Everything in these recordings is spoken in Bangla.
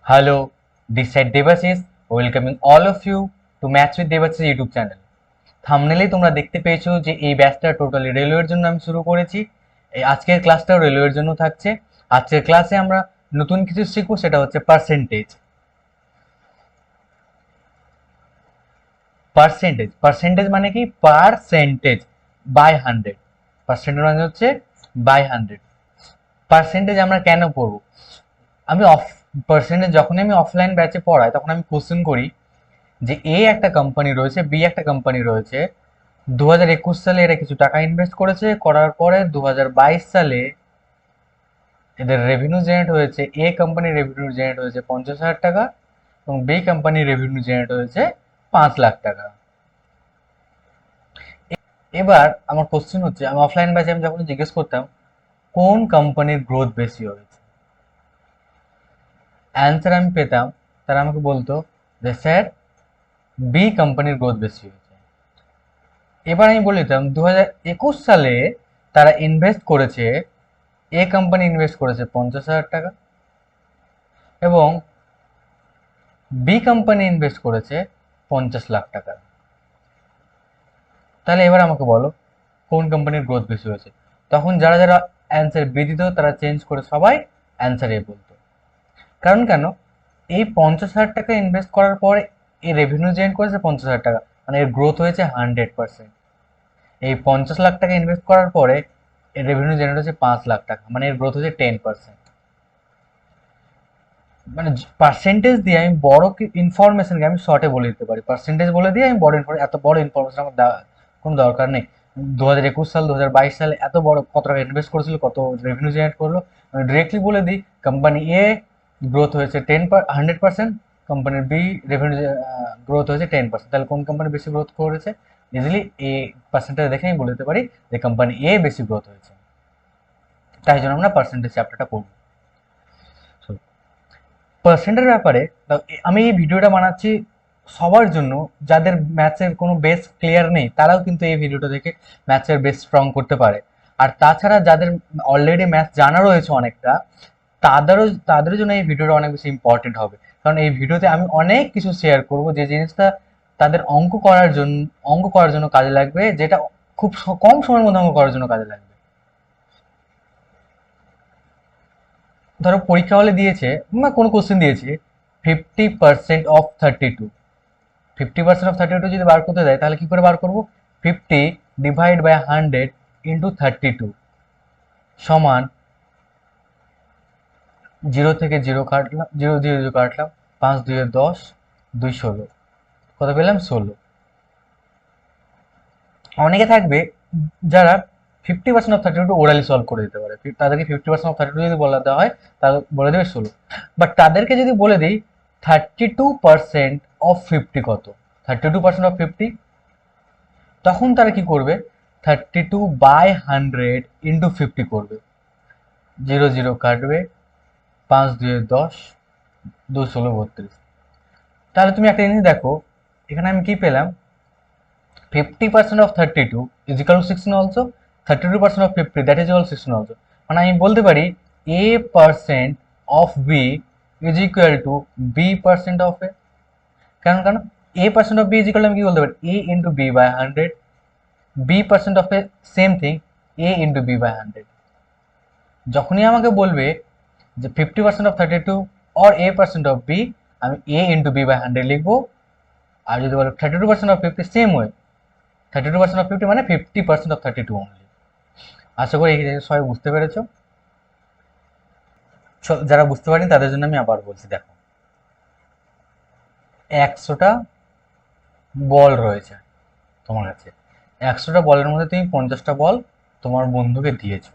Hello, this is Devashish, welcoming all of you to Maths with Devashish YouTube channel. থাম্বনেইলে তোমরা দেখতে পেয়েছো যে এই ব্যাচটা টোটালি রেলওয়ের জন্য আমি শুরু করেছি। এই আজকের ক্লাসটাও রেলওয়ের জন্য থাকছে। আজকের ক্লাসে আমরা নতুন কিছু শিখবো, সেটা হচ্ছে পার্সেন্টেজ। পার্সেন্টেজ মানে কি? Percentage by 100। পার্সেন্টেজ মানে হচ্ছে বাই 100। পার্সেন্টেজ আমরা কেন পড়বো? আমি পার্সেন্টেজ যখনই আমি অফলাইন ব্যাচে পড়াই তখন আমি কোশ্চেন করি যে এ একটা কোম্পানি রয়েছে, বি একটা কোম্পানি রয়েছে। 2021 সালে এরা কিছু টাকা ইনভেস্ট করেছে, করার পরে 2022 সালে এদের রেভিনিউ জেনারেট হয়েছে। এ কোম্পানির রেভিনিউ জেনারেট হয়েছে 50,000 টাকা এবং বি কোম্পানির রেভিনিউ জেনারেট হয়েছে 5 লাখ টাকা। এবার আমার কোশ্চেন হচ্ছে, আমি অফলাইন ব্যাচে আমি যখন জিজ্ঞেস করতাম কোন কোম্পানির গ্রোথ বেশি হয়েছে, অ্যান্সার আমি পেতাম, তারা আমাকে বলতো যে স্যার বি কোম্পানির গ্রোথ বেশি হয়েছে। এবার আমি বলে দিতাম 2021 সালে তারা ইনভেস্ট করেছে, এ কোম্পানি ইনভেস্ট করেছে 50,000 টাকা এবং বি কোম্পানি ইনভেস্ট করেছে 50 লাখ টাকা। তাহলে এবার আমাকে বলো কোন কোম্পানির গ্রোথ বেশি হয়েছে। তখন যারা যারা অ্যান্সার বি দিত তারা চেঞ্জ করে সবাই অ্যান্সার এ বলতো। কারণ কেন? এই 50,000 টাকা ইনভেস্ট করার পরে এই রেভিনিউ জেনারেট করেছে 50,000 টাকা, মানে এর গ্রোথ হয়েছে 100%। এই 50 লাখ টাকা ইনভেস্ট করার পরে এর রেভিনিউ জেনারেট হচ্ছে 5 লাখ টাকা, মানে এর গ্রোথ হচ্ছে 10%। মানে পার্সেন্টেজ দিয়ে আমি বড় ইনফরমেশনকে আমি শর্টে বলে দিতে পারি। পার্সেন্টেজ বলে দিয়ে আমি এত বড় ইনফরমেশন আমার কোনো দরকার নেই। 2021 সাল 2022 সালে এত বড় কত টাকা ইনভেস্ট করেছিল, কত রেভিনিউ জেনারেট করলো, আমি ডিরেক্টলি বলে দিই কোম্পানি এ গ্রোথ হয়েছে 100%, কোম্পানির বি রেভিনিউ গ্রোথ হয়েছে 10%। তাহলে কোন কোম্পানি বেশি গ্রোথ করেছে? ইজিলি এই পার্সেন্টেজ দেখে আমি বলে দিতে পারি যে কোম্পানি এ বেশি গ্রোথ হয়েছে। তাই জন্য আমরা পার্সেন্টেজ চ্যাপ্টারটা পড়ব। পার্সেন্টের ব্যাপারে আমি এই ভিডিওটা বানাচ্ছি সবার জন্য যাদের ম্যাথসের কোনো বেস ক্লিয়ার নেই, তারাও কিন্তু এই ভিডিওটা দেখে ম্যাথসের বেস স্ট্রং করতে পারে। আর তাছাড়া যাদের অলরেডি ম্যাথস জানা রয়েছে অনেকটা, তাদের জন্য এই ভিডিওটা অনেক বেশি ইম্পর্টেন্ট হবে। কারণ এই ভিডিওতে আমি অনেক কিছু শেয়ার করব যে জিনিসটা তাদের অঙ্ক করার জন্য কাজে লাগবে, যেটা খুব কম সময়ের মধ্যে অঙ্ক করার জন্য কাজে লাগবে। ধরো পরীক্ষা হলে দিয়েছে বা কোনো কোশ্চেন দিয়েছে 50% অফ 32, 50% অফ 32 যদি বার করতে দেয় তাহলে কি করে বার করবো? 50 ডিভাইড বাই 100 ইন্টু 32 সমান 0 থেকে 0 কাটলাম, 0 0 0 কাটলাম, 5 2 10, 2 16, কত পেলাম? 16। অনেকে থাকবে যারা 50% অফ 32 ওরালি সলভ করে দিতে পারে, তাদেরকে 50% অফ 32 যদি বলে দেওয়া হয় তাহলে বলে দেবে 16। বাট তাদেরকে যদি বলে দিই 32% অফ 50 কত, 32% অফ 50, তখন তারা কি করবে? 32/100 ইন্টু 50 করবে, 0 0 কাটবে, 5 2 10, 2 16 32। তাহলে তুমি একটা জিনিস দেখো, এখানে আমি কি পেলাম? 50% of 32 is equal to 16 also, 32% of 50 that is equal to 16 also। মানে আমি বলতে পারি a% of b is equal to b% of a। কারণ a% of b is equal to আমি কি বলতে পারি? a into b/100, b%of a same thing, a into b/100। যখনই আমাকে বলবে যে 50% of 32 or a%of b, আমি a into b/100 লিখবো। আর যদি বলে 32% of 50, সেম ওয়ে 32% of 50 মানে 50% of 32 অনলি। আশা করি এই জিনিস সবাই বুঝতে পেরেছো। যারা বুঝতে পারেনি তাদের জন্য আমি আবার বলছি, দেখো 100টা বল রয়েছে তোমার কাছে, 100টা বলের মধ্যে তুমি 50টা বল তোমার বন্ধুকে দিয়েছো।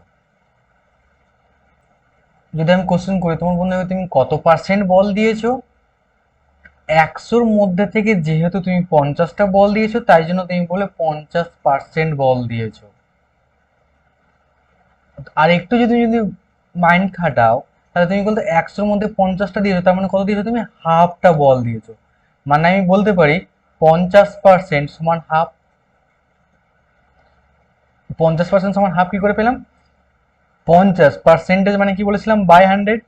যদি আমি কোশ্চেন করি তোমার বন্ধুকে তুমি কত পার্সেন্ট বল দিয়েছো, 100র মধ্যে থেকে যেহেতু তুমি 50টা বল দিয়েছো তাই জন্য তুমি বলে 50% বল দিয়েছো। আর একটু যদি যদি মাইন্ড খাটাও তাহলে তুমি বলতে 100র মধ্যে 50টা দিয়েছো, তার মানে কত দিয়েছো? তুমি হাফটা বল দিয়েছো। মানে আমি বলতে পারি 50% সমান হাফ। 50% সমান হাফ কি করে পেলাম? 50 পার্সেন্টেজ মানে কি বলেছিলাম? বাই 100।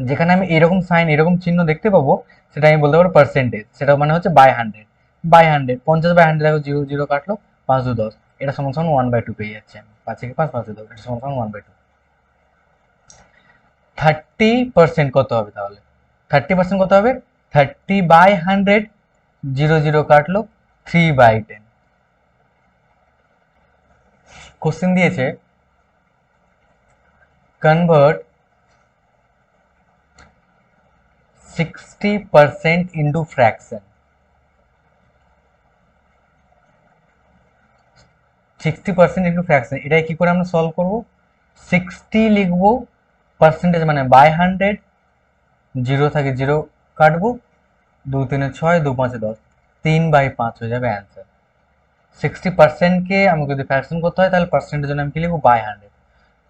যেখানে আমি এরকম সাইন এরকম চিহ্ন দেখতে পাবো সেটা আমি বলতে পারবো পার্সেন্টেজ, সেটা মানে হচ্ছে বাই হান্ড্রেড। বাই হান্ড্রেড 50/100 দেখো, 0 0 কাটলো, 5 2 10, এটা সমান সমান 1/2 পেয়ে যাচ্ছে আমি, 5 × 5 5 2 10, এটা সমান সমান 1/2। 30% কত হবে তাহলে? 30% কত হবে? 30/100, 0 0 কাটলো, 3/10। কোশ্চেন দিয়েছে convert 60% into fraction. 60% into fraction, এটাই কি করে আমরা সলভ করব? 60 লিখবো, পার্সেন্টেজ মানে বাই হান্ড্রেড, 0 থাকে 0 কাটবো, 2 3 6, 2 5 10, 3/5 হয়ে যাবে অ্যান্সার। 60%কে আমাকে যদি ফ্র্যাকশন করতে হয় তাহলে পার্সেন্টের জন্য আমি কি লিখবো? By hundred.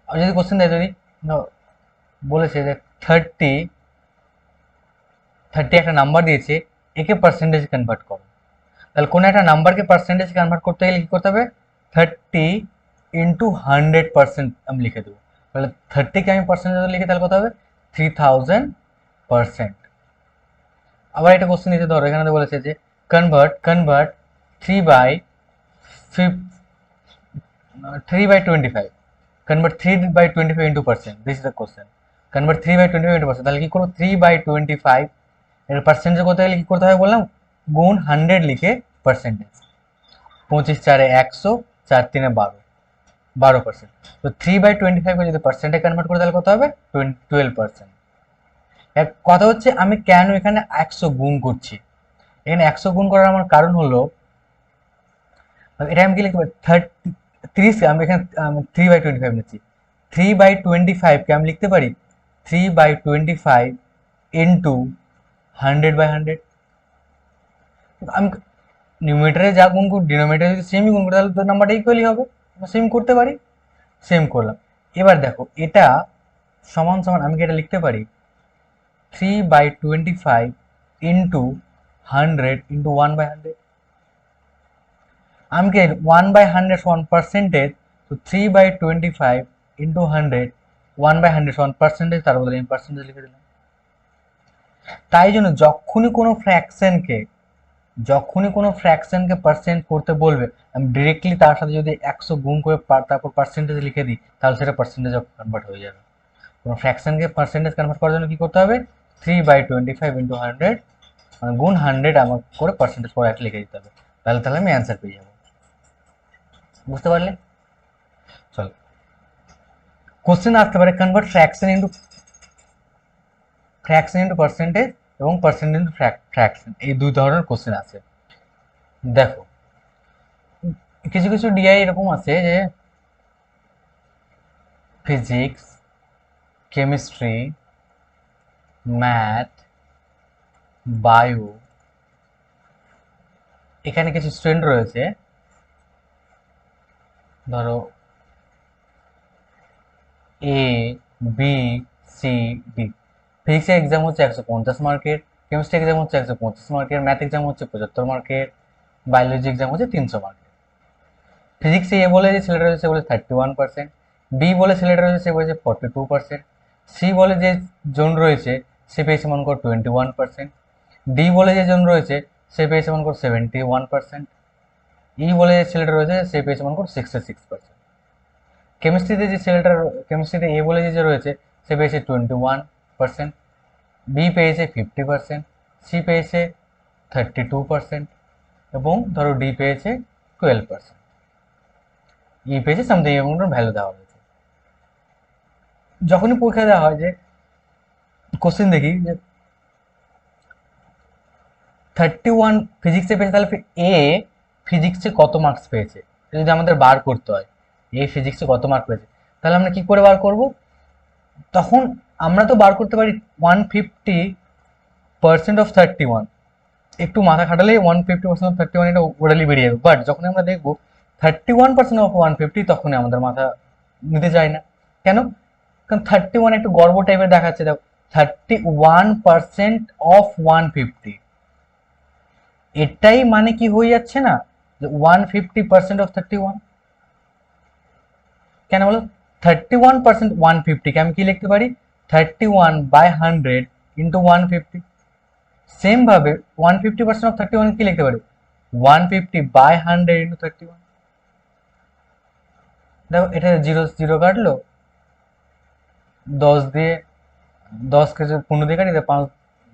আর যদি কোশ্চেন দেয়, যদি বলেছে যে 30 একটা নাম্বার দিয়েছে, একে পার্সেন্টেজ কনভার্ট করো, তাহলে কোনো একটা নাম্বারকে পার্সেন্টেজ কনভার্ট করতে গেলে কি করতে হবে? 30 × 100% আমি লিখে দেবো। তাহলে 30কে আমি পার্সেন্টেজ লিখে তাহলে কত হবে? 3000%। আবার একটা কোশ্চেন দিতে ধরো, এখানে বলেছে যে convert 3/25, convert 3/25 into percent, this is the question, convert 3/25 into percent, তাহলে কি করবো? 3/25 এর পার্সেন্টেজ করতে গেলে কি করতে হবে বললাম? গুণ 100 লিখে পার্সেন্টেজ, 25 4 100, 4 3 12, 12%। তো 3/25 যদি পার্সেন্টে কনভার্ট করে তাহলে কত হবে? 12%। কথা হচ্ছে আমি কেন এখানে 100 গুণ করছি, এখানে 100 গুণ করার আমার কারণ হলো, এটা আমি কি লিখতে পারি? 30, আমি এখানে 3/25 নিচ্ছি, 3/25কে আমি লিখতে পারি 3/25 ইন্টু 100/100। আমি নিউমিনেটরে যা গুণ করি ডিনোমিনেটরে যদি সেমই গুণ করি তাহলে তো নাম্বারটা ইকুয়ালি হবে, সেম করতে পারি, সেম করলাম। এবার দেখো এটা সমান সমান আমি কি এটা লিখতে পারি 3/25 ইন্টু 100 ইন্টু 1/100। আমি কি 1/100 সমান পার্সেন্টেজ, তো 3/25 ইন্টু 100, 1/100 সমান পার্সেন্টেজ, তার বদলে আমি পার্সেন্টেজ লিখে দিলাম। তাই জন্য যখনই কোনো ফ্র্যাকশনকে পার্সেন্ট করতে বলবে, আমি ডিরেক্টলি তার সাথে যদি 100 গুণ করে তারপর পার্সেন্টেজ লিখে দিই তাহলে সেটা পার্সেন্টেজ কনভার্ট হয়ে যাবে। কোনো ফ্র্যাকশনকে পার্সেন্টেজ কনভার্ট করার জন্য কি করতে হবে? 3/25 ইন্টু 100 মানে গুণ 100 আমার করে পার্সেন্টেজ পরে একটা লিখে দিতে হবে, তাহলে আমি অ্যান্সার পেয়ে যাবো। বুঝতে পারলে? চলো, কোশ্চেন আসতে পারে কনভার্ট ফ্র্যাকশন ইন্টু পার্সেন্টেজ এবং পার্সেন্ট ইন্টু ফ্র্যাকশন, এই দুই ধরনের কোশ্চেন আছে। দেখো কিছু কিছু ডিআই এরকম আছে যে ফিজিক্স, কেমিস্ট্রি, ম্যাথ, বায়ো, এখানে কিছু স্টুডেন্ট রয়েছে, ধরো এ বি সি ডি। ফিজিক্সের এক্সাম হচ্ছে 150 মার্কের, কেমিস্ট্রি এক্সাম হচ্ছে 150 মার্কের, ম্যাথ এক্সাম হচ্ছে 75 মার্কের, বায়োলজি এক্সাম হচ্ছে 300 মার্কের। ফিজিক্সে এ বলে যে ছেলেটা রয়েছে সে বলে 31%, বি বলে ছেলেটা রয়েছে সে বলেছে 42%, সি বলে যে জন রয়েছে সে পেয়েছে মনে কর 21%, ডি বলে যে জন রয়েছে সে পেয়েছে মনে কর 71%, ই বলে যে ছেলেটা রয়েছে সে পেয়েছে মনে কর 66%। কেমিস্ট্রিতে এ বলে যে রয়েছে সে পেয়েছে 21%, বি পেয়েছে 50%, সি পেয়েছে 32%, এবং ধরো ডি পেয়েছে 12%, ই পেয়েছে সামথিং এমন ভ্যালু দেওয়া হয়েছে। যখনই পরীক্ষা দেওয়া হয় যে কোশ্চেন দেখি যে 31 ফিজিক্সে পেয়েছে, তাহলে এ ফিজিক্সে কত মার্কস পেয়েছে যদি আমাদের বার করতে হয়, এ ফিজিক্সে কত মার্ক পেয়েছে, তাহলে আমরা কি করে বার করব? তখন আমরা তো বার করতে পারি 150% অফ 31, একটু মাথা খাটালে 150% অফ 31 এটা ওরালি বেরিয়ে যাবে। বাট যখন আমরা দেখবো 31% অফ 150, তখন আমাদের মাথা নিতে চায় না। কেন? কারণ 31 একটু গর্ব টাইপের দেখাচ্ছে, দেখো 31% অফ 150, এটাই মানে কি হয়ে যাচ্ছে না যে 150% অফ 31। কেন বলো? 31% 150 কে আমি কি লিখতে পারি? 31/100 ইন্টু 150। সেম ভাবে 150% অফ 31 কি লিখতে পারি, 150/100 ইন্টু 31। দেখো এটা জিরো জিরো কাটলো, 10 দিয়ে 10কে যদি 15 দিয়ে কাটি, 5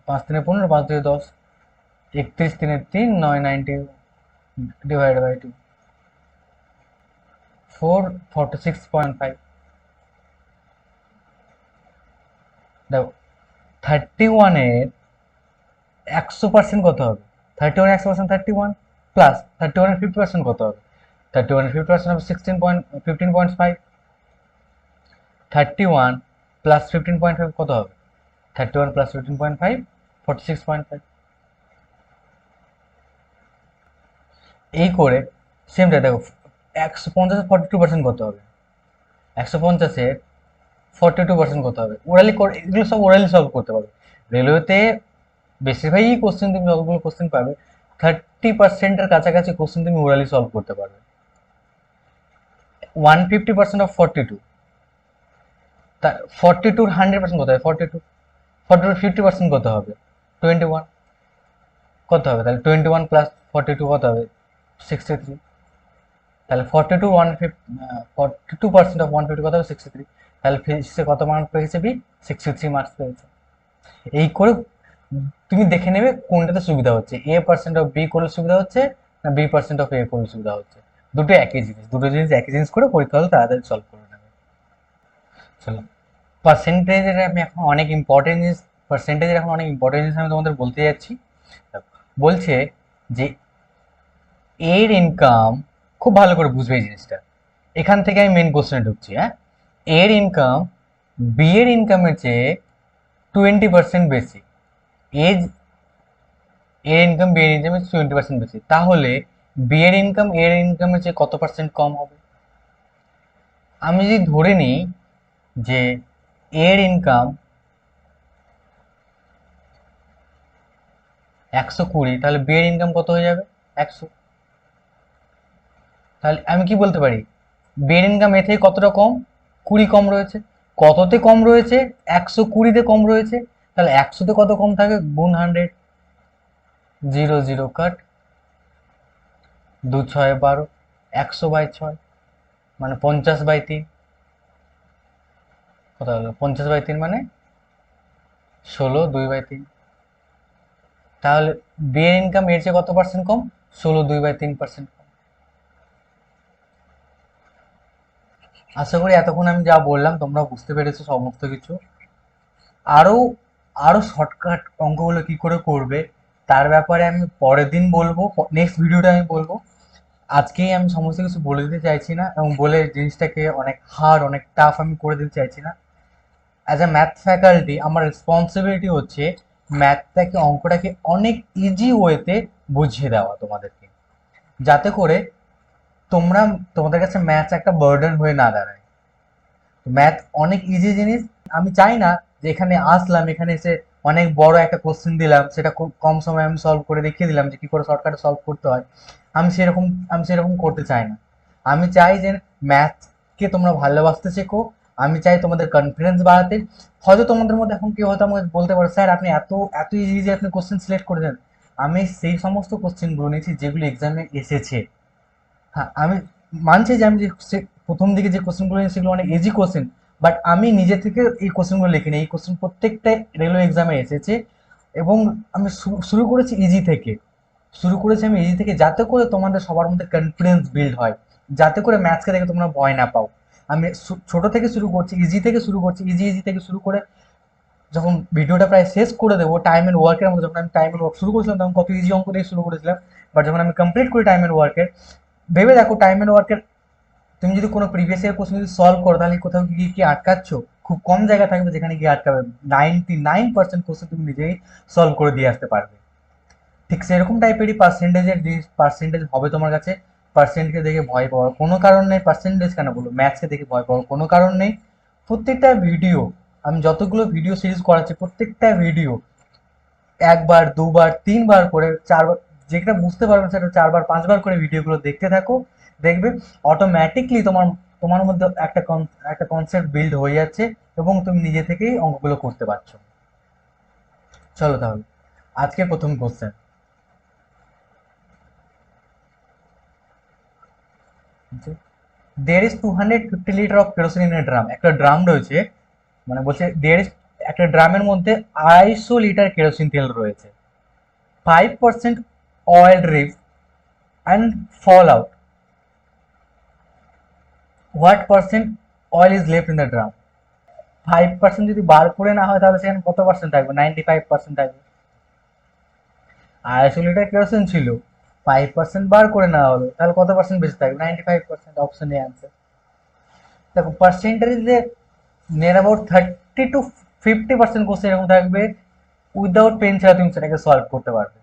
5 3 15, 5 দিয়ে 10, 31 3 3, 9 90 ডিভাইড বাই 2, 446.5। দেখো 31 এর 100% কত হবে, 31 এর 100% 31 প্লাস 31 এর 50% কত হবে, 31 এর 50% হবে 15.5। 31 প্লাস 15.5 কত হবে, 31 প্লাস 15.5, 46.5। এই করে সেমটা দেখো 150 42% কত হবে, 150-এর 42% কত হবে। ওরালি এগুলো সব ওরালি সলভ করতে পারবে। রেলওয়েতে বেশিরভাগই কোশ্চেন, তুমি যতগুলো কোশ্চেন পাবে 30%-এর কাছাকাছি কোশ্চেন তুমি ওরালি সলভ করতে পারবে। 150% অফ 42, 42 100% কত হবে, 42 50% কত হবে, 21 কত হবে, তাহলে 21 প্লাস 42 কত হবে, 63। তাহলে 42% অফ 150 কত হবে, 63। তাহলে ফিজিক্সে কত মার্ক পেয়েছে বি, 63 মার্কস পেয়েছে। এই করে তুমি দেখে নেবে কোনটাতে সুবিধা হচ্ছে, a% অফ বি করলে সুবিধা হচ্ছে না b% অফ এ করলে সুবিধা হচ্ছে। দুটো একই জিনিস, দুটো জিনিস একই জিনিস করে পরীক্ষা হলে তাড়াতাড়ি সলভ করে নেবে। চলো পার্সেন্টেজের আমি এখন অনেক ইম্পর্টেন্ট জিনিস, পার্সেন্টেজের এখন অনেক ইম্পর্টেন্ট জিনিস আমি তোমাদের বলতে যাচ্ছি। বলছে যে এর ইনকাম, খুব ভালো করে বুঝবে এই জিনিসটা, এখান থেকে আমি মেন কোশ্চেনে ঢুকছি। হ্যাঁ, এর ইনকাম বি এর ইনকামের চেয়ে 20% বেশি। এর এর ইনকাম বি এর ইনকামের 20% বেশি, তাহলে বি এর ইনকাম এর ইনকামের চেয়ে কত পার্সেন্ট কম হবে। আমি যদি ধরে নিই যে এর ইনকাম 120, তাহলে বি এর ইনকাম কত হয়ে যাবে, 100। তাহলে আমি কি বলতে পারি, বি এর ইনকাম এ থেকে কতটা কম, 20 কম রয়েছে। কততে কম রয়েছে, 120-তে কম রয়েছে। তাহলে 100-তে কত কম থাকে, গুণ 100, 0 0 কাট, 2 6 12, 100/6 মানে 50/3। কত হলো, 50/3 মানে 16, 2/3। তাহলে বি এর ইনকাম এর চেয়ে কত পার্সেন্ট কম, 16 2/3% কম। আশা করি এতক্ষণ আমি যা বললাম তোমরা বুঝতে পেরেছো সমস্ত কিছু। আরো আরো শর্টকাট অঙ্কগুলো কি করে করবে তার ব্যাপারে আমি পরের দিন বলবো, নেক্সট ভিডিওটা আমি বলবো। আজকেই আমি সমস্ত কিছু বলে দিতে চাইছি না, এবং বলে জিনিসটাকে অনেক হার্ড অনেক টাফ আমি করে দিতে চাইছি না। অ্যাজ এ ম্যাথ ফ্যাকাল্টি আমার রেসপন্সিবিলিটি হচ্ছে ম্যাথটাকে, অঙ্কটাকে অনেক ইজি ওয়েতে বুঝিয়ে দেওয়া তোমাদেরকে, যাতে করে তোমরা, তোমাদের কাছে ম্যাথ একটা বার্ডেন হয়ে না দাঁড়ায়। ম্যাথ অনেক ইজি জিনিস। আমি চাই না যে এখানে আসলাম, এখানে এসে অনেক বড় একটা কোশ্চেন দিলাম, সেটা খুব কম সময়ে আমি সলভ করে দেখিয়ে দিলাম যে কি করে শর্টকাটে সলভ করতে হয়। আমি সেরকম করতে চাই না। আমি চাই যে ম্যাথকে তোমরা ভালোবাসতে শেখো। আমি চাই তোমাদের কনফিডেন্স বাড়াতে। হয়তো তোমাদের মধ্যে এখন কেউ হয়তো আমাকে বলতে পারো, স্যার আপনি এত এত ইজি ইজি আপনি কোশ্চেন সিলেক্ট করে দেন। আমি সেই সমস্ত কোশ্চেনগুলো নিয়েছি যেগুলো এক্সামে এসেছে। হ্যাঁ, আমি মানছি যে আমি যে প্রথম দিকে যে কোশ্চেনগুলো নিয়েছি সেগুলো অনেক ইজি কোশ্চেন, বাট আমি নিজে থেকে এই কোশ্চেনগুলো লিখিনি। এই কোশ্চেন প্রত্যেকটাই রেলওয়ে এক্সামে এসেছে, এবং আমি শুরু করেছি ইজি থেকে। যাতে করে তোমাদের সবার মধ্যে কনফিডেন্স বিল্ড হয়, যাতে করে ম্যাথসকে দেখে তোমরা ভয় না পাও। আমি ছোট থেকে শুরু করছি, ইজি থেকে শুরু করছি, ইজি ইজি থেকে শুরু করে যখন ভিডিওটা প্রায় শেষ করে দেবো, টাইম এন্ড ওয়ার্কের মধ্যে, যখন আমি টাইম এন্ড ওয়ার্ক শুরু করেছিলাম তখন কত ইজি অঙ্ক দিয়ে শুরু করেছিলাম, বাট যখন আমি কমপ্লিট করি টাইম এন্ড ওয়ার্কের, ভেবে দেখো টাইম এন্ড ওয়ার্কের তুমি যদি কোনো প্রিভিয়াস ইয়ার কোশ্চেন যদি সলভ করো, তাহলে কোথাও গিয়ে কি আটকাচ্ছ, খুব কম জায়গা থাকবে যেখানে গিয়ে আটকাবে। 99% কোশ্চেন তুমি নিজেই সলভ করে দিয়ে আসতে পারবে। ঠিক সেরকম টাইপেরই পার্সেন্টেজের জিনিস, পার্সেন্টেজ হবে তোমার কাছে। পার্সেন্টকে দেখে ভয় পাওয়ার কোনো কারণ নেই, পার্সেন্টেজ কেন বলবো, ম্যাথসকে দেখে ভয় পাওয়ার কোনো কারণ নেই। প্রত্যেকটা ভিডিও, আমি যতগুলো ভিডিও সিরিজ করাচ্ছি প্রত্যেকটা ভিডিও একবার দুবার তিনবার করে চারবার, যেটা বুঝতে পারবে সেটা 4 বার 5 বার করে ভিডিওগুলো দেখতে থাকো। দেখবে অটোমেটিকলি তোমার তোমার মধ্যে একটা কনসেপ্ট বিল্ড হয়ে যাচ্ছে এবং তুমি নিজে থেকেই অঙ্কগুলো করতে পারছো। চলো তাহলে আজকে প্রথম question. There is 250 litre of kerosene in a drum. একটা ড্রাম রয়েছে, মানে বলছে দেয়ার ইজ, একটা ড্রামের মধ্যে 250 লিটার কেরোসিন তেল রয়েছে। 5% oil drip and fall out. What percent oil is left in the drum? 5% যদি বার করে না হয় তাহলে সেখানে কত পার্সেন্ট থাকবে? 95% থাকবে। 250 লিটার কেরোসিন ছিল, 5% বার করে নেওয়া হলো, তাহলে কত পার্সেন্ট বেঁচে থাকবে? 95%। Option A answer. দেখো পার্সেন্টেজে নিয়ার অ্যাবাউট 30 to 50% কোশ্চেন এরকম থাকবে, উইদাউট পেন ছাড়া তুমি সেটাকে সলভ করতে পারবে।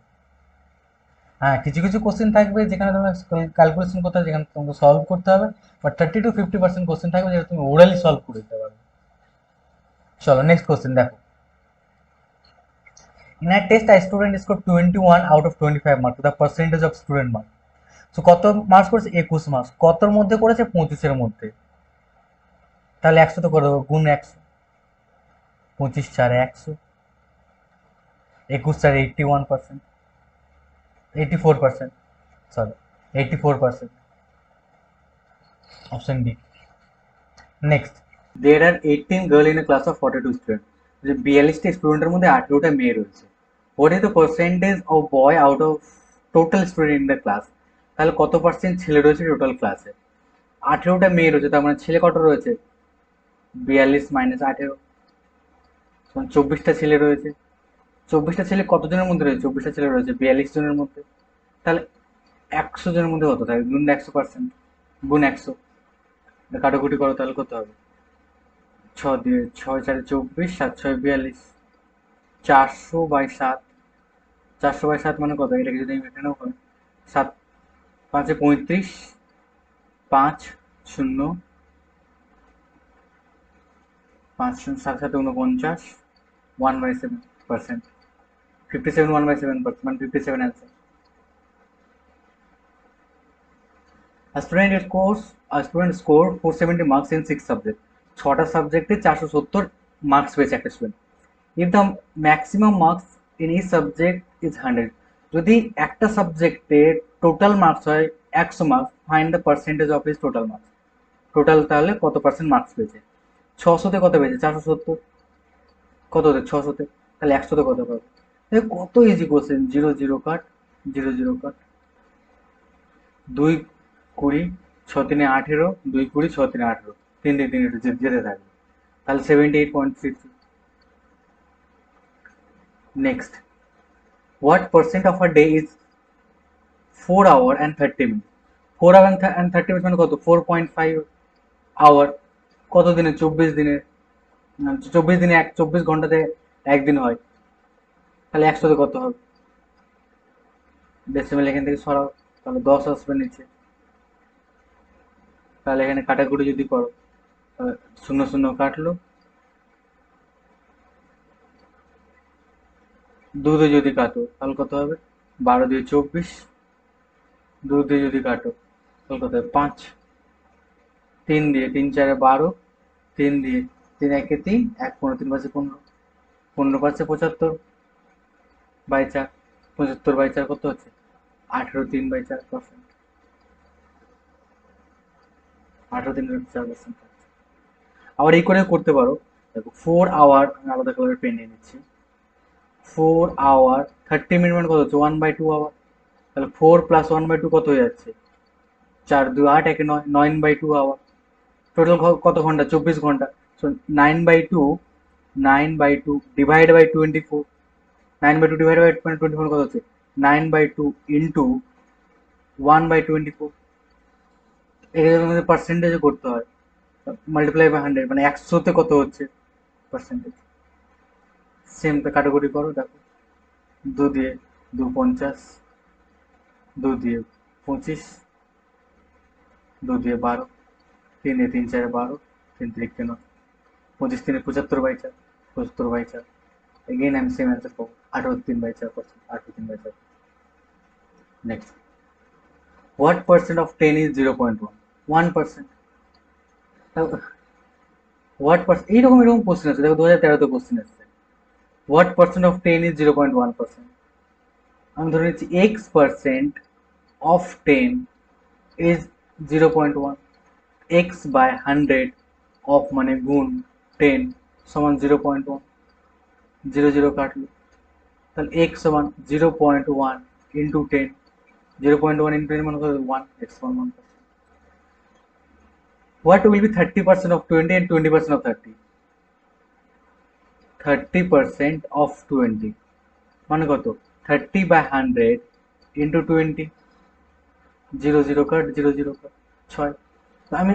হ্যাঁ, কিছু কিছু কোশ্চেন থাকবে যেখানে তোমার ক্যালকুলেশন করতে হবে, যেখানে তোমাকে সলভ করতে হবে, বাট 30 to 50% কোশ্চেন থাকবে যেটা তুমি ওরালি সলভ করে দিতে পারবে। চলো নেক্সট কোশ্চেন দেখো। In a test, a student scored 21 out of 25 marks. The percentage of student mark. So কত মার্কস করেছে? 21 মার্কস। কতর মধ্যে করেছে? 25-এর মধ্যে। তাহলে 100 তো করে দেবো, গুণ 100, 25 4 100, 21 4 81%, 84%, sorry 84%। Option D. Next, there are 18 girl in a class of 42 student. যে 42টা স্টুডেন্টের মধ্যে 18টা মেয়ে রয়েছে। What is the percentage of boy out of total student in the class? তাহলে কত পার্সেন্ট ছেলে রয়েছে টোটাল ক্লাসে? 18টা মেয়ে রয়েছে, তার মানে ছেলে কত রয়েছে? 42 মাইনাস 18, 24টা ছেলে রয়েছে। 24টা ছেলে কতজনের মধ্যে রয়েছে? 24টা ছেলে রয়েছে 42 জনের মধ্যে। তাহলে 100 জনের মধ্যে কত থাকে? গুণ 100%, গুণ 100, কাটাকুটি করো, তাহলে কত হবে? 6 দিয়ে 6 4 24, 7 6 42, 400/7। 400/7 মানে কত? এটাকে যদি আমি এখানেও হয়, 7 5 35, 5 0 5 7 7 49, 1/7%, 57 1/7%, মানে 57 answer. A student scored 470 marks in 6 subjects. 6টা সাবজেক্টে 470 মার্কস পেয়েছে একটা student. If the maximum marks in each subject is 100, যদি একটা সাবজেক্টে টোটাল মার্কস হয় 100 marks, find the percentage of his total marks. Total তাহলে কত পার্সেন্ট মার্কস পেয়েছে? 600-তে কত পেয়েছে? 470। কত হতে? 600-তে, তাহলে 100-তে কত পাবে? কত ইজি কোশ্চেন। 0 0 কাট, 0 0 কাট, 2 20, 6 3 18, 2 20, 6 3 18, 3 দিয়ে 3 একটু যেতে থাকবে, তাহলে 78.33। Next, what percent of a day is 4 hour and 30 minutes? 4 hour and 30 minutes মানে কত? 4.5 আওয়ার। কত দিনে? 24 দিনে। 24 দিনে 24 ঘন্টাতে একদিন হয়, তাহলে 100-তে কত হবে? ডেসিমেল এখান থেকে সরাও, তাহলে 10 আসবে নিচে। তাহলে এখানে কাটাকুটি যদি করো, শূন্য শূন্য কাটলো, 2 দিয়ে যদি কাটো তাহলে কত হবে? 12 দিয়ে 24, 2 দিয়ে যদি কাটো তাহলে কত হবে? 5, 3 দিয়ে 3 4 12, 3 দিয়ে 3 1 3, 1 15, 3 5 15, 15 5 75/4, 75/4 কত হচ্ছে? 18 3/4%, 18 3/4%। আবার এই করে করতে পারো। দেখো 4 আওয়ার, আমি আলাদা কালারের পেন নিয়ে নিচ্ছি। 4 আওয়ার 30 মিনিট মানে কত হচ্ছে? 1/2 আওয়ার। তাহলে 4 প্লাস 1/2 কত হয়ে যাচ্ছে? 4 2 8 1 9, 9/2 আওয়ার। টোটাল কত ঘন্টা? 24 ঘন্টা। So 9/2, 9/2 divide by 24, 9/2 divide by 24 কত হচ্ছে? 9/2 ইন্টু 1/24। এখানে তোমাদের পার্সেন্টেজে করতে হয়, মাল্টিপ্লাই বাই 100, মানে 100-তে কত হচ্ছে পার্সেন্টেজ? সেম তো কাটাকুটি করো, দেখো 2 দিয়ে 2 50, 2 দিয়ে 25, 2 দিয়ে 12, 3 দিয়ে 3 4 12, 3 3 9, 25 3 75/4, 75/4। Again I'm same answer পাবো, 18 3/4%, 18 3/4। Next, what percent of 10 is 0.1? 1%। What percent, এইরকম এরকম কোশ্চেন আছে, দেখো 2013-তে কোশ্চেন আসছে, হোয়াট পার্সেন্ট অফ 10 ইজ 0.1%। আমি ধরে নিচ্ছি X percent of 10 is 0.1, X by 100 of মানে গুণ 10 সমান 0.1, 0 কাটলো, তাহলে এক্স সমান 0.1 ইন্টু 10, 0.1 ইন্টু 10 মানে কত, 1, এক্স সমান 1। What will be 30% of 20 and 20% of 30? 30% of 20 মানে কত, 30 by 100 into 20, 0 কাট, 0 কাট, 6। তো আমি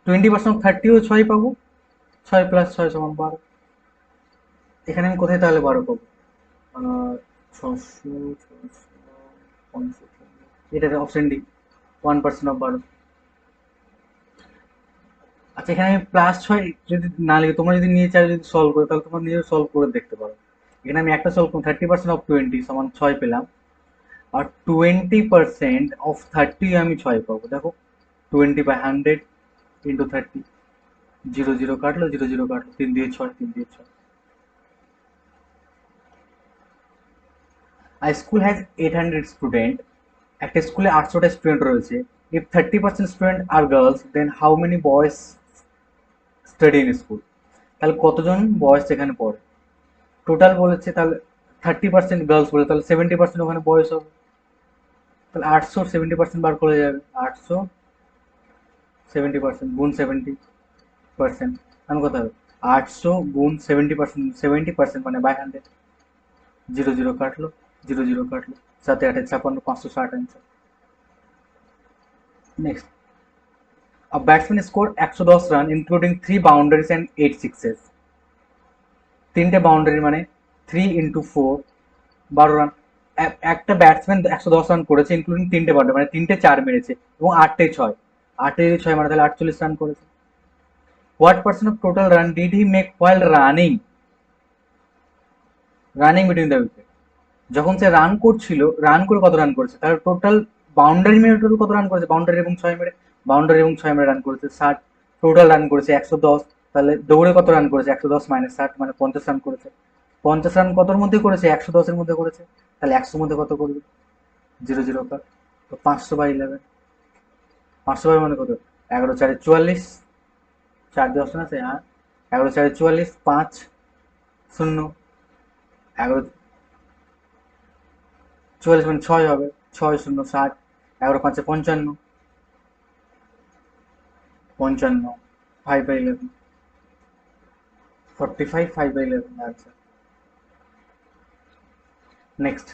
20% of 30 ও 6 পাবো, 6 প্লাস 6 সমান 12। এখানে আমি কোথায় তাহলে 12 পাবো, 600, 600, এটা অপশন ডি, 1% of 12। আচ্ছা, এখানে আমি প্লাস 6 যদি না লিখে তোমরা যদি নিয়ে চাও যদি সলভ করো, তাহলে তোমরা নিজে সলভ করে দেখতে পারো। এখানে আমি একটা সলভ করলাম, 30% অফ 20 সমান 6 পেলাম, আর 20% অফ 30 আমি 6 পাবো। দেখো 20/100 ইন্টু 30, 0 কাটলো, 0 কাটলো, 3 দিয়ে 6, 3 দিয়ে 6। আর স্কুল হ্যাজ 800 স্টুডেন্ট, একটা স্কুলে 800টা স্টুডেন্ট রয়েছে। If 30% student are girls, then how many boys study in school. তাহলে কতজন বয়েজ সেখানে পড়ে, টোটাল বলেছে, তাহলে 30% গার্লস বলে, তাহলে 70% ওখানে বয়েজ হবে। তাহলে 800 70% বার করে যাবে, 800 70% গুণ 70%, আমি কথা হবে 800 গুণ 70%, 70% মানে বাই 100, 0 কাটলো, 0 কাটলো, 7 8 56, 560 answer. Next, a batsman scored 110 run including 3 boundaries and 8 sixes. তিনটে বাউন্ডারি মানে 3 ইন্টু 4, 12 রান। একটা ব্যাটসম্যান 110 রান করেছে ইনক্লুডিং তিনটে বাউন্ডারি, মানে তিনটে 4 মেরেছে এবং 8টে 6, 8টে 6 মানে তাহলে 48 রান করেছে। What percent of total run did he make while running, running between the wicket. যখন সে রান করছিল, রান করে কত রান করেছে, তার টোটাল বাউন্ডারি মেরে টোটাল কত রান করেছে, বাউন্ডারি এবং 6 মেরে, বাউন্ডারি এবং 6 মেরে রান করেছে 60, টোটাল রান করেছে 110। তাহলে দৌড়ে কত রান করেছে, 110 মাইনাস 60 মানে 50 রান করেছে। 50 রান কতর মধ্যে করেছে, 110-এর মধ্যে করেছে, তাহলে 100 মধ্যে কত করবে, 0 কাট, তো 500/11, 500 মানে কত, 11 4 44, 4 দিয়ে অপশন আছে, হ্যাঁ, 11 4 44, 5 0, 11 44 মানে 6 হবে, 6 0 60, 11 5 55, 55, 5/11, 45, 5/11 answer. Next,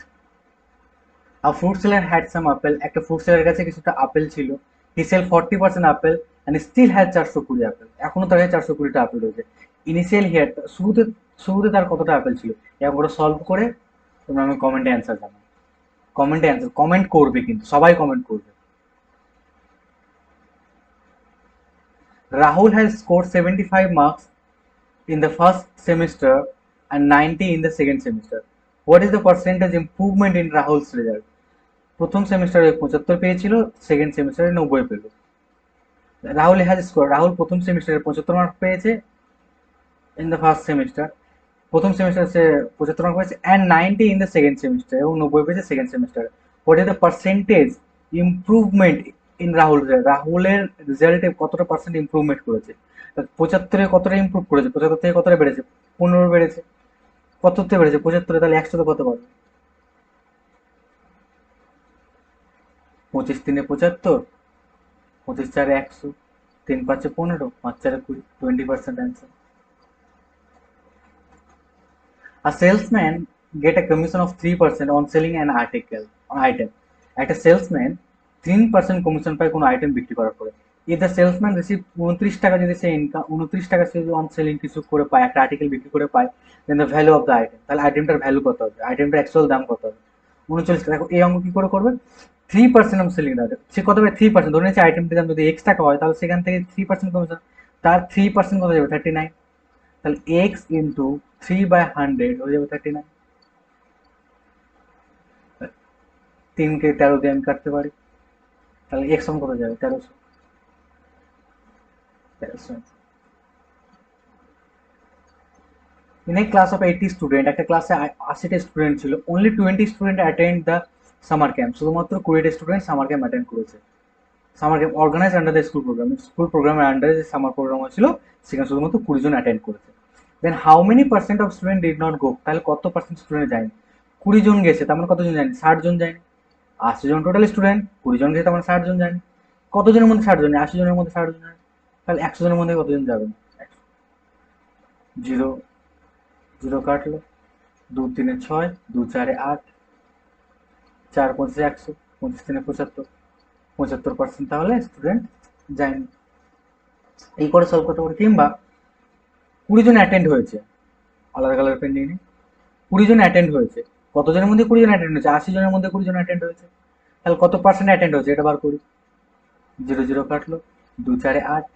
a fruit seller had some apple, একটা ফ্রুট সেলারের কাছে কিছুটা আপেল ছিল। He sell 40% apple and still had 420 apple, এখনো তার কাছে 420টা আপেল রয়েছে। ইনিশিয়াল হিয়ার, শুরুতে শুরুতে তার কতটা আপেল ছিল, এরকম করে সলভ করে তোমরা আমি কমেন্টে অ্যান্সার জানাও। কমেন্টে অ্যান্সার, কমেন্ট করবে কিন্তু সবাই কমেন্ট করবে। Rahul has score 75 marks in the first semester and 90 in the second semester. What is the percentage improvement in Rahul's result? প্রথম সেমিস্টারে 75 পেয়েছিল, সেকেন্ড সেমিস্টারে 90 পেল। রাহুল হ্যাজ স্কোর, রাহুল প্রথম সেমিস্টারে 75 মার্ক পেয়েছে ইন দ্য ফার্স্ট সেমিস্টার, প্রথম সেমিস্টারে সে 75 মার্ক পেয়েছে, and 90 in the second semester, এবং 90 পেয়েছে সেকেন্ড সেমিস্টারে। What is the percentage improvement in Rahul, রাহুলের রেজাল্টে কতটা পার্সেন্ট ইমপ্রুভমেন্ট করেছে, 75-এ কতটা ইমপ্রুভ করেছে, 75 থেকে কতটা বেড়েছে, 15 বেড়েছে, কত থেকে বেড়েছে 75-এ, তাহলে 100 কত পাবে, 25 3 75, 25 4 100, 3 5 15, 5 4 20, 20% answer. A salesman get a commission of 3% on selling an article on item. একটা সেলসম্যান 3% কমিশন পায় কোনো আইটেম বিক্রি করার পরে। if the salesman receive 29 টাকা যদি সে ইনকাম, 29 টাকা সে অন সেলিং কিছু করে পায়, একটা আর্টিকেল বিক্রি করে পায়, then the value of the item, তাহলে আইটেমটার ভ্যালু কত হবে, আইটেমটার অ্যাকচুয়াল দাম কত হবে, 39 টাকা। এই অঙ্ক কি করে করবে, 3% অফ সেলিং দ্য, সে কত পাবে 3%, ধরে নিচ্ছে আইটেমটির দাম যদি x টাকা হয়, তাহলে সেখান থেকে 3% কমিশন, তার 3% কত যাবে 39, তাহলে এক্স ইন্টু 3/100 হয়ে যাবে 39। 3কে 13 দিয়ে আমি কাটতে পারি, তাহলে এক্স সমান কত যাবে 1300। In a class of 80 student, একটা ক্লাসে 80টা স্টুডেন্ট ছিল, only 20 student attend the summer camp, শুধুমাত্র 20টা স্টুডেন্ট সামার ক্যাম্প অ্যাটেন্ড করেছে। Summer camp organise under the school programme, school প্রোগ্রামের আন্ডারে যে সামার প্রোগ্রাম ছিল সেখানে শুধুমাত্র 20 জন অ্যাটেন্ড করেছে। Then how many percent of student did not go, তাহলে কত পার্সেন্ট স্টুডেন্ট যায়নি? 20 জন গেছে, তার মানে কতজন যায়নি? 60 জন যায়নি। 80 জন টোটাল স্টুডেন্ট, 20 জন গেছে, তার মানে 60 জন যায়নি। কতজনের মধ্যে 60 জন? 80 জনের মধ্যে 60 জন যায়নি। তাহলে 100 জনের মধ্যে কতজন যাবেন? 0 0 কাটলো, 2 3 6, 2 4 8, 4 5 100, 25 3 75, 75% তাহলে স্টুডেন্ট যায়নি। এই করে সলভ করতে পারি। কিংবা 20 জন অ্যাটেন্ড হয়েছে, আলাদা কালার পেন নিয়ে নিই। 20 জন অ্যাটেন্ড হয়েছে, কতজনের মধ্যে 20 জন অ্যাটেন্ড হয়েছে? 80 জনের মধ্যে 20 জন অ্যাটেন্ড হয়েছে, তাহলে কত পার্সেন্ট অ্যাটেন্ড হয়েছে এটা বার করি। 0 0 কাটলো, 2 4 8,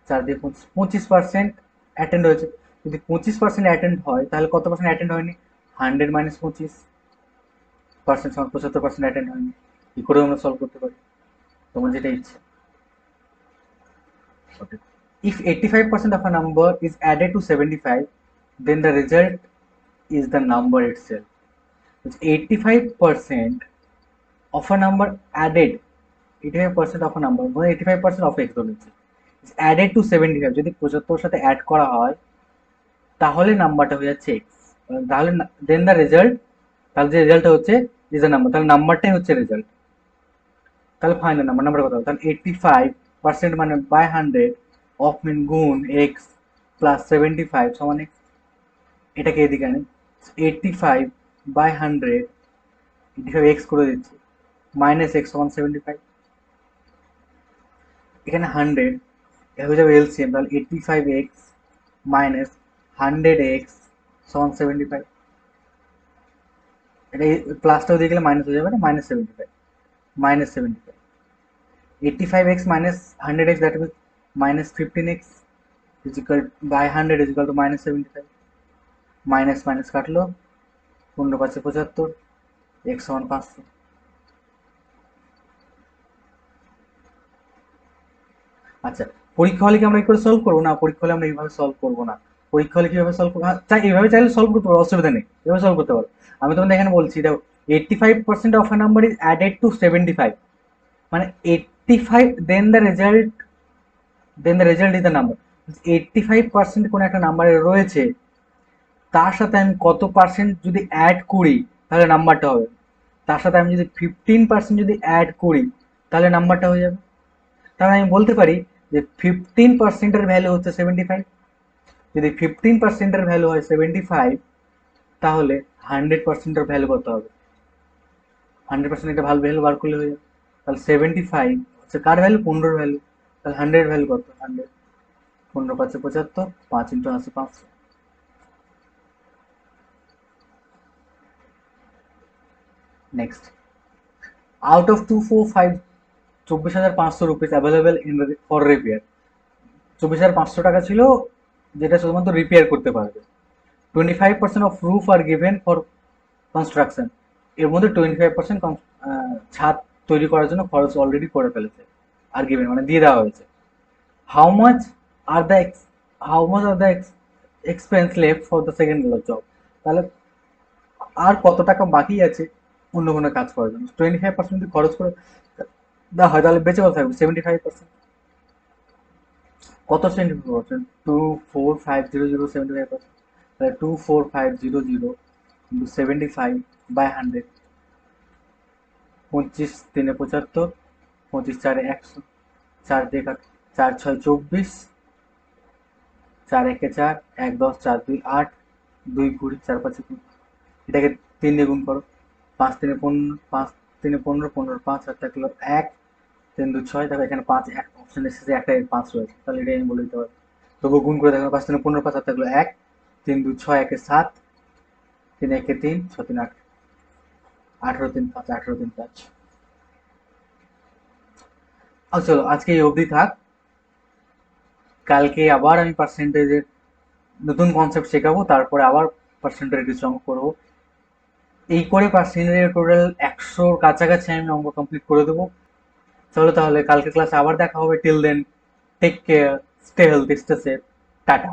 4 দিয়ে 25% অ্যাটেন্ড হয়েছে। যদি 25% অ্যাটেন্ড হয় তাহলে কত পার্সেন্ট অ্যাটেন্ড হয়নি? 100 মাইনাস 25% সমান 75% অ্যাটেন্ড হয়নি। কি করে আমরা সলভ করতে পারি? তোমার যেটা ইচ্ছে। If 85% of a number is added to 75, then the result is the number itself. 85% of a number added, 85% of a number, 85% of x ধরেছে, is added to 75, যদি 75 সাথে অ্যাড করা হয় তাহলে নাম্বারটা হয়ে যাচ্ছে x। তাহলে দেন দ্য রেজাল্ট, তাহলে যে রেজাল্টটা হচ্ছে ইজ দ্য নাম্বার, তাহলে নাম্বারটাই হচ্ছে রেজাল্ট। তাহলে ফাইনাল নাম্বার কত হবে? তাহলে 85% মানে বাই 100 অফ মিন গুণ এক্স প্লাস 75 সমান এক্স। এটাকে এদিকে আনি, 85/100, 85 এক্স করে দিচ্ছি, মাইনাস এক্স সমান 75। এখানে 100, এটা হয়ে যাবে এলসিএম, তাহলে 85x মাইনাস 100x সমান 75। এটা প্লাসটাও দিয়ে গেলে মাইনাস হয়ে যাবে না, minus 75, minus 75। 85x minus 100x, that means minus 15x is equal by 100 is equal to minus 75. Minus minus কাটলো, 15 5 75, x সমান 500। আচ্ছা, পরীক্ষা হলে কি আমরা এই করে সলভ করবো? না, পরীক্ষা হলে আমরা এইভাবে সলভ করবো না। পরীক্ষা হলে কিভাবে সলভ করবো? চাই এইভাবে চাইলে সলভ করতে পারো, অসুবিধা নেই, এভাবে সলভ করতে পারো। আমি তোমাদের এখানে বলছি, দেখো 85% of a number is added to 75, মানে 85 then the result is the number. 85% কোনো একটা নাম্বারে রয়েছে, তার সাথে আমি কত পার্সেন্ট যদি অ্যাড করি তাহলে নাম্বারটা হবে। তার সাথে আমি যদি 15% যদি অ্যাড করি তাহলে নাম্বারটা হয়ে যাবে। তাহলে আমি বলতে পারি যে 15%-এর ভ্যালু হচ্ছে 75। যদি 15%-এর ভ্যালু হয় 75, তাহলে 100%-এর ভ্যালু কত হবে? 100% একটা ভালো ভ্যালু বার করলে হয়ে যাবে। তাহলে 75 হচ্ছে কার ভ্যালু? 15-এর ভ্যালু। তাহলে 100-এর ভ্যালু কত? 100, 15 5 75, 5 into 80 500। Next, out of 245, 24,500 rupees available in for repair, 24,500 টাকা ছিল যেটা শুধুমাত্র রিপেয়ার করতে পারবে। 25% of roof are given for construction, এর মধ্যে 25% ছাদ তৈরি করার জন্য খরচ অলরেডি করে ফেলেছে, আর গিভেন মানে দিয়ে দেওয়া হয়েছে। How much are the how much are the expense left for the second job, তাহলে আর কত টাকা বাকি আছে অন্য কোনো কাজ করার জন্য? 25% যদি খরচ করে দেওয়া হয় তাহলে বেঁচে কত থাকবে? 75%। কত 75%? 24500 75%, তাহলে 24500 ইন্টু 75/100, 25 3 75, 25 4 100, 4 দিয়ে কাট, 4 6 24, 4 1 4, 1 10, 4 2 8, 2 20, 4 5 20। এটাকে 3 দিয়ে গুণ করো, 5 3 15, 5 3 15, 15 5 আর থাকলো 1, 3 2 6, দেখো এখানে 5 এক অপশন এসেছে, একটা 5 রয়েছে, তাহলে এটাই আমি বলে দিতে পারি। তবুও গুণ করে দেখো, 5 3 15, 5 আর থাকলো 1, 3 2 6 1 7, 3 1 3, 6 3 8, 18 3 5, 18 3 5। চলো আজকে এই অবধি থাক, কালকে আবার আমি পার্সেন্টেজের নতুন কনসেপ্ট শেখাবো, তারপরে আবার পার্সেন্টেজ কিছু অঙ্ক করবো। এই করে পার্সেন্টেজের টোটাল 100-র কাছাকাছি আমি অঙ্ক কমপ্লিট করে দেবো। চলো তাহলে কালকে ক্লাসে আবার দেখা হবে। Till then, take care, stay healthy, stay safe, tata.